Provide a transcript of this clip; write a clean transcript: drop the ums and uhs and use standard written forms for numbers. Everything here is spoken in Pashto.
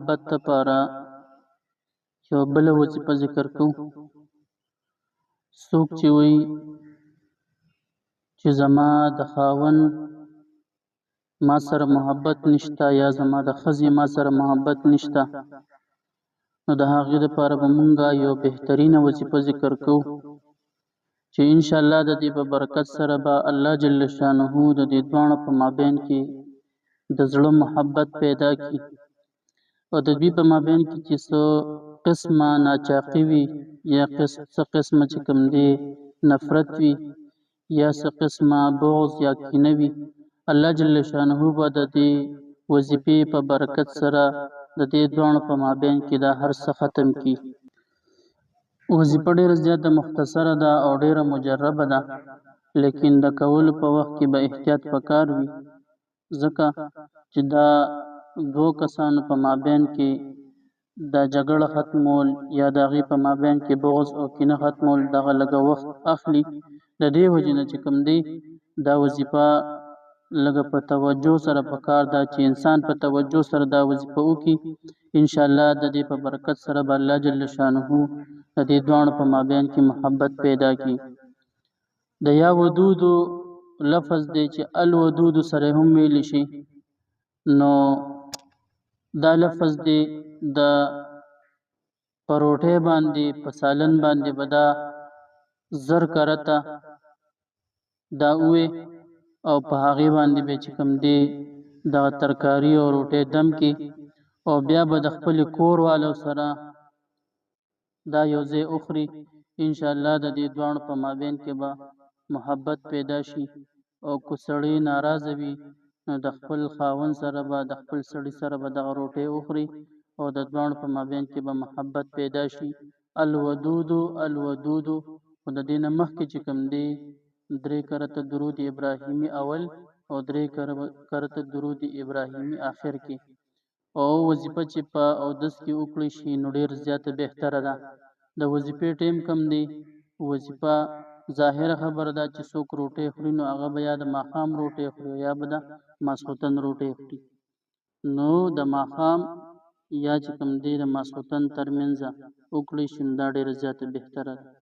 محبت لپاره یو بله وظیفه ذکر کوو. څوک چې وایي چې زما د خاوند ما سره محبت نشته یا زما د ښځې ما سره محبت نشته، نو د هغې دپاره به مونږه یو بهترینه وظیفه ذکر کوو چې انشاءالله د دې په برکت سره به الله جل شانه د دې دواړو په مابین کې د زړه محبت پیدا کړي، او د دوی په مابین کې چې څه قسمه ناچاقي وي یا څه قسمه چې کوم دی نفرت وي یا څه قسمه بغض یا کینه وي، الله جل شانه به د دې وظیفې په برکت سره د دې دواړو په مابین کې دا هر څه ختم کړي. وظیفه ډېره زیاته مختصره ده او ډېره مجربه ده، لیکن د کولو په وخت کې به احتیاط پکار وي، ځکه چې دا دوو کسانو په مابین کې دا جګړه ختمول یا د هغې په مابین کې بغض او کینه ختمول دغه لږه وخت اخلي. د دې وجې نه چې کوم دی دا وظیفه لږه په توجه سره پکار ده چې انسان په توجه سره دا وظیفه وکړي. انشاءالله د دې په برکت سره به الله جل شانه د دې دواړو په مابین کې محبت پیدا کړي. د یا ودودو لفظ دی چې الودود سره هم ویلی شي، نو دا لفظ دی د په روټۍ باندې په سالن باندې به دا زر کرته دا ووې او په هغې باندې به چې کوم دی دغه ترکاري او روټۍ دم کې، او بیا به د خپلې کور والو سره دا یو ځای وخوري. انشاءالله د دې دواړو په مابین کې به محبت پیدا شي، او که سړی ناراضه وي نو د خپل خاوند سره به د خپل سړي سره به دغه روټۍ وخوري او د دواړو په مابین کې به محبت پیدا شي. الودودو الودودو، خو د دې نه مخکې چې کوم دی 3 کرته درود ابراهیمي اول او 3 کرته درود ابراهیمي آخر کې، او وظیفه چې په اودس کې وکړی شي نو ډېر زیاته بهتره ده. د وظیفې ټیم کم دی، وظیفه ظاهره خبره ده چې څوک روټۍ خوري نو هغه به یا د ماښام روټۍ خوري یا به د ماسخوتن روټۍ خوري، نو د ماښام یا چې کوم دی د ماسخوتن ترمنځه وکړی شي نو دا ډېره زیاته بهتره ده.